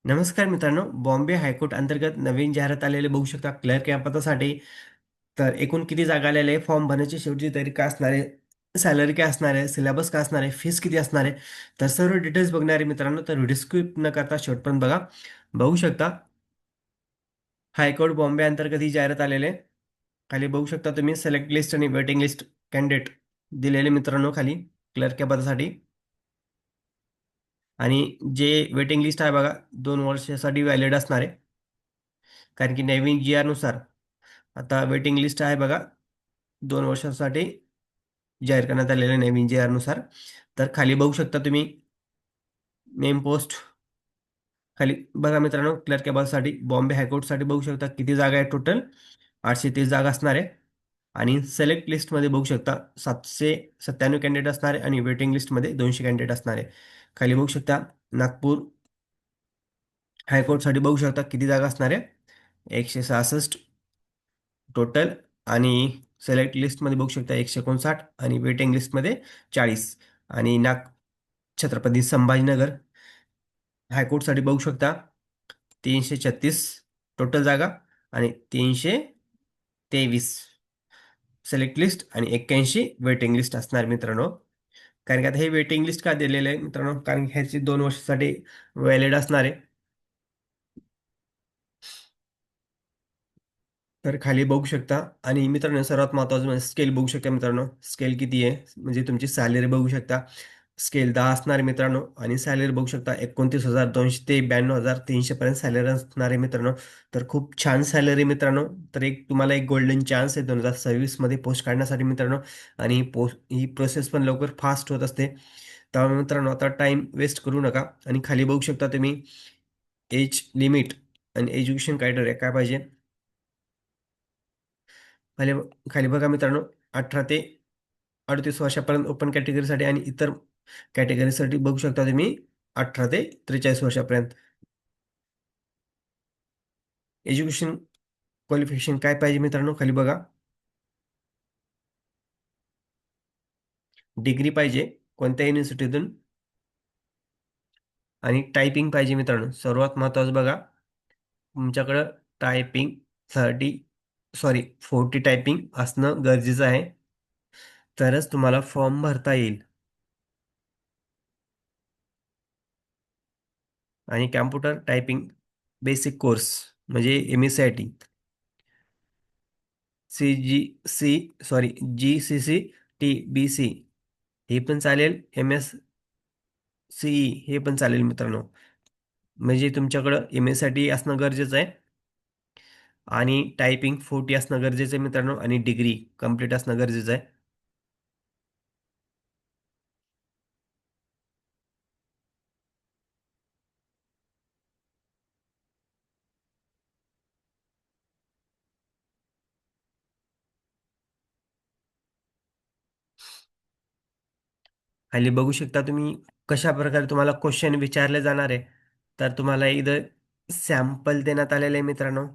नमस्कार मित्रांनो, बॉम्बे हायकोर्ट अंतर्गत नवीन जाहिरात आलेले बघू शकता क्लर्क या पदासाठी. तर एकूण किती जागा आलेल्या आहे, फॉर्म भरण्याची शेवटची तारीख काय असणार आहे, सॅलरी काय असणार आहे, सिलेबस काय असणार आहे, फीस किती असणार आहे, तर सर्व डिटेल्स बघणार आहे मित्रांनो. तर व्हिडिओ स्किप न करता शेवटपर्यंत बघा. बघू शकता हायकोर्ट बॉम्बे अंतर्गत ही जाहिरात आलेली आहे. खाली बघू शकता तुम्ही सिलेक्ट लिस्ट आणि वेटिंग लिस्ट कॅन्डिडेट दिलेले मित्रांनो खाली क्लर्क या पदासाठी. आणि जे वेटिंग लिस्ट आहे बघा, 2 वर्षासाठी व्हॅलिड असणार आहे. कारण की नवीन जी नुसार आता वेटिंग लिस्ट आहे बघा, 2 वर्षासाठी जाहीर करण्यात आलेल्या नवीन जी नुसार. तर खाली बघू शकता तुम्ही नेम पोस्ट. खाली बघा मित्रांनो, क्लर्क साठी बॉम्बे हायकोर्टसाठी बघू शकता किती जागा आहे. टोटल 830 जागा असणार आहे. आणि सिलेक्ट लिस्टमध्ये बघू शकता 797 कॅन्डिडेट असणार आहे आणि वेटिंग लिस्टमध्ये 200 कॅन्डिडेट असणार आहे. खाली बघू शकता नागपूर हायकोर्टसाठी बघू शकता किती जागा असणार आहे. 166 टोटल. आणि सिलेक्ट लिस्टमध्ये बघू शकता 159 आणि वेटिंग लिस्टमध्ये 40. आणि छत्रपती संभाजीनगर हायकोर्टसाठी बघू शकता 336 टोटल जागा आणि 323 सिलेक्ट लिस्ट आणि 81 वेटिंग लिस्ट असणार मित्रांनो. कारण की आता हे वेटिंग लिस्ट का दिलेलं आहे मित्रांनो, कारण की ह्याची 2 वर्षासाठी व्हॅलिड असणार आहे. तर खाली बघू शकता. आणि मित्रांनो सर्वात महत्त्वाचं म्हणजे स्केल बघू शकता मित्रांनो, स्केल किती आहे म्हणजे तुमची सॅलरी बघू शकता. स्केल 10 असणार आहे मित्रांनो. आणि सॅलरी बघू शकता 29,200 ते 92,300 पर्यंत सॅलरी असणार आहे मित्रांनो. तर खूप छान सॅलरी मित्रांनो. तर तुम्हाला एक गोल्डन चान्स आहे 2026 मध्ये पोस्ट काढण्यासाठी मित्रांनो. आणि ही प्रोसेस पण लवकर फास्ट होत असते. त्यामुळे मित्रांनो आता टाइम वेस्ट करू नका. आणि खाली बघू शकता तुम्ही एज लिमिट आणि एज्युकेशन क्रायटेरिया काय पाहिजे. खाली खाली बघा मित्रांनो, 18 ते 38 वर्षापर्यंत ओपन कॅटेगरीसाठी आणि इतर कॅटेगरीसाठी बघू शकता तुम्ही 18 ते 43 वर्षापर्यंत. एज्युकेशन क्वालिफिकेशन काय पाहिजे मित्रांनो, खाली बघा. डिग्री पाहिजे कोणत्या युनिव्हर्सिटीतून. आणि टायपिंग पाहिजे मित्रांनो, सर्वात महत्त्वाचं बघा. तुमच्याकडं टायपिंग 40 टायपिंग असणं गरजेचं आहे. तरच तुम्हाला फॉर्म भरता येईल. आणि कॅम्प्युटर टायपिंग बेसिक कोर्स म्हणजे MSCIT, CGC, GCC-TBC हे पण चालेल. MSCE हे पण चालेल मित्रांनो. म्हणजे तुमच्याकडं MSCIT असणं गरजेचं आहे. आणि टायपिंग 40 असणं गरजेचं आहे मित्रांनो. आणि डिग्री कंप्लीट असणं गरजेचं आहे. खाली बघू शकता तुम्ही कशा प्रकारे तुम्हाला क्वेश्चन विचारले जाणार आहे. तर तुम्हाला इथं सॅम्पल देण्यात आलेले आहे मित्रांनो.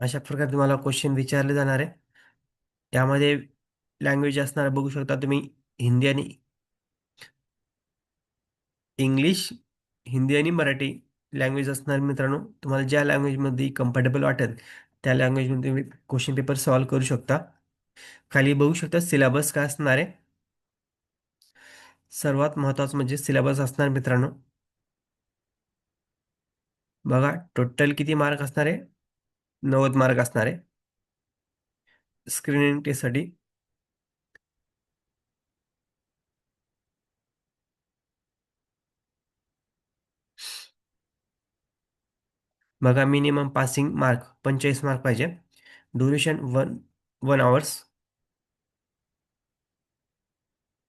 अशा प्रकारे तुम्हाला क्वेश्चन विचारले जाणार आहे. यामध्ये लँग्वेज असणार बघू शकता तुम्ही, हिंदी आणि इंग्लिश, हिंदी आणि मराठी लँग्वेज असणार मित्रांनो. तुम्हाला ज्या लँग्वेजमध्ये कम्फर्टेबल वाटेल त्या लँग्वेजमध्ये तुम्ही क्वेश्चन पेपर सॉल्व्ह करू शकता. खाली बघू शकता सिलेबस काय असणार आहे. सर्वात महत्त्वाचं म्हणजे सिलेबस असणार मित्रांनो. बघा टोटल किती मार्क असणार आहे. 90 मार्क असणार आहे स्क्रीनिंग टेस्टसाठी. बघा मिनिमम पासिंग मार्क 45 मार्क पाहिजे. Duration 1 hours.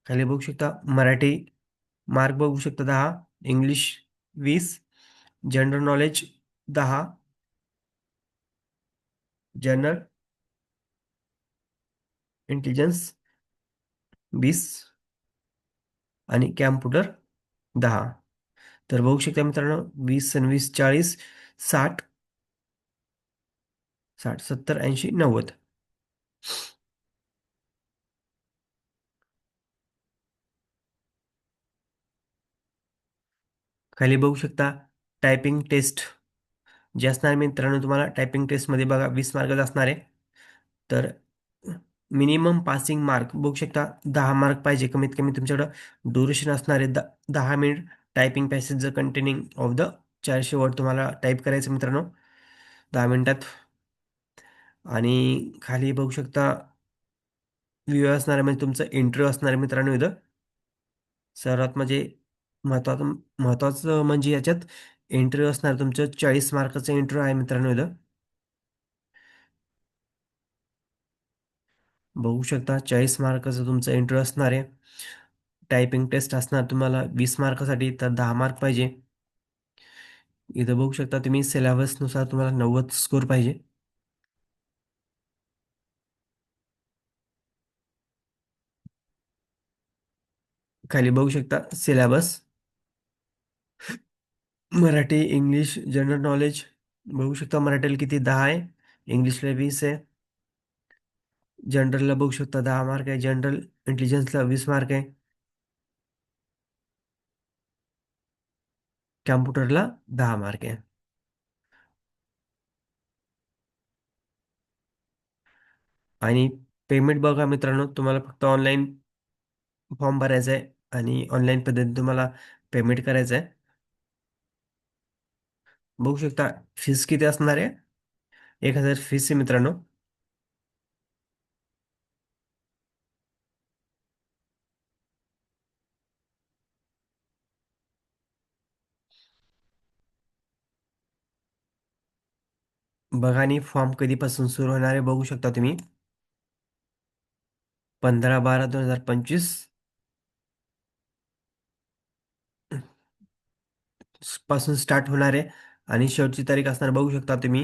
खाली बघू शकता मराठी मार्क बघू शकता 10, English 20, general knowledge 10, general intelligence 20 आणि कॅम्प्युटर 10. तर बघू शकता मित्रांनो 20 आणि 20 40, 60, 60 70 80 90. खाली बघू शकता टायपिंग टेस्ट जे असणार मित्रांनो, तुम्हाला टायपिंग टेस्टमध्ये बघा 20 मार्कच असणार आहे. तर मिनिमम पासिंग मार्क बघू शकता 10 मार्क पाहिजे कमीत कमी तुमच्याकडं. ड्युरेशन असणार आहे 10 minute. Typing passage containing of the 400 word तुम्हाला टाईप करायचं मित्रांनो 10 मिनिटात. आणि खाली बघू शकता व्ह्यू असणार आहे म्हणजे तुमचं इंटरव्ह्यू असणार आहे मित्रांनो इथं. सर्वात म्हणजे महत्वाचं महत्वाचं म्हणजे याच्यात इंटरव्ह्यू असणार तुमचं 40 मार्काचा इंटरव्ह्यू आहे मित्रांनो इथं. बघू शकता 40 मार्काचा तुमचा इंटरव्ह्यू असणार आहे. टायपिंग टेस्ट असणार तुम्हाला 20 मार्कासाठी तर 10 मार्क पाहिजे. इथं बघू शकता तुम्ही सिलेबसनुसार तुम्हाला 90 स्कोर पाहिजे. खाली बघू शकता syllabus Marathi, English, general knowledge बघू शकता मराठीला किती 10 आहे, इंग्लिशला 20 आहे, जनरलला बघू शकता 10 मार्क आहे, जनरल इंटेलिजन्सला 20 मार्क आहे, कॅम्प्युटरला 10 मार्क आहे. आणि पेमेंट बघा मित्रांनो तुम्हाला फक्त ऑनलाईन फॉर्म भरायचा आहे आणि ऑनलाईन पद्धतीने तुम्हाला पेमेंट करायचं आहे. बघू शकता फीस किती असणार आहे. 1,000 फीस आहे मित्रांनो. बघा आणि फॉर्म कधीपासून सुरू होणार आहे बघू शकता तुम्ही. 15/12/2025 पासून स्टार्ट होणार आहे आणि शेवटची तारीख असणार बघू शकता तुम्ही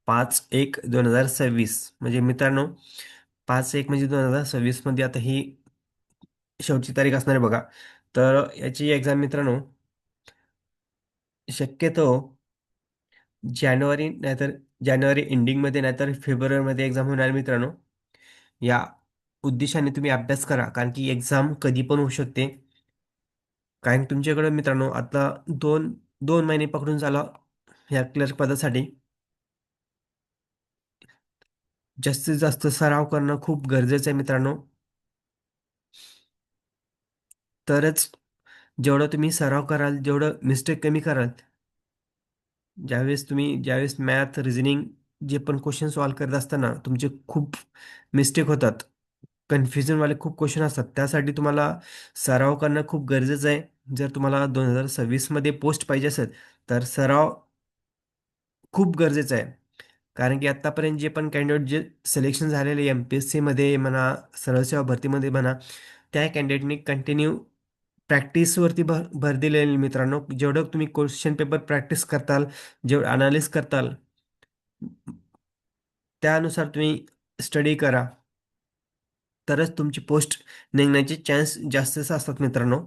5/1/2026. म्हणजे मित्रांनो 5/1 म्हणजे 2026 मध्ये आता ही शेवटची तारीख असणार आहे बघा. तर याची एक्झाम मित्रांनो शक्यतो नाहीतर जानेवारी एंडिंगमध्ये नाहीतर फेब्रुवारीमध्ये एक्झाम होणार मित्रांनो. या उद्देशाने तुम्ही अभ्यास करा कारण की एक्झाम कधी पण होऊ शकते. कारण तुमच्याकडे मित्रांनो आता दोन दोन महिने पकडून चाला या क्लर्क पदासाठी. जास्तीत जास्त सराव करणं खूप गरजेचं आहे मित्रांनो. तरच जेवढं तुम्ही सराव कराल, जेवढं मिस्टेक कमी कराल, ज्यावेळेस मॅथ, रिझनिंग जे पण क्वेश्चन सॉल्व्ह करत असताना तुमचे खूप मिस्टेक होतात. कन्फ्युजनवाले खूप क्वेश्चन असतात. त्यासाठी तुम्हाला सराव करणं खूप गरजेचं आहे. जर तुम्हाला 2026 मध्ये पोस्ट पाहिजे असेल, तर सराव खूप गरजेचं आहे. कारण की आत्तापर्यंत जे पण कॅन्डिडेट जे सिलेक्शन झालेले एम-पी-एस-सीमध्ये म्हणा, सरळ सेवा भरतीमध्ये म्हणा, त्या कॅन्डिडेटनी कंटिन्यू प्रॅक्टिसवरती भर भर दिलेली आहे मित्रांनो. जेवढं तुम्ही क्वेश्चन पेपर प्रॅक्टिस करताल, जेवढं अनालिज करताल, त्यानुसार तुम्ही स्टडी करा. तरच तुमची पोस्ट निघण्याचे चान्स जास्तीच असतात मित्रांनो.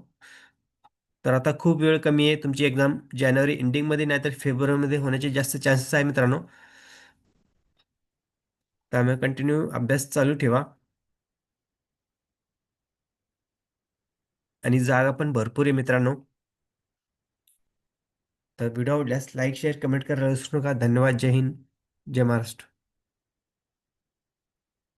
तर आता खूप वेळ कमी आहे. तुमची एक्झाम जानेवारी एंडिंगमध्ये नाहीतर फेब्रुवारीमध्ये होण्याचे जास्त चान्सेस आहे मित्रांनो. त्यामुळे कंटिन्यू अभ्यास चालू ठेवा आणि जागा पण भरपूर आहे मित्रांनो. तर व्हिडिओ आवडल्यास लाईक, शेअर, कमेंट करायला विसरू नका. धन्यवाद. जय हिंद, जय महाराष्ट्र.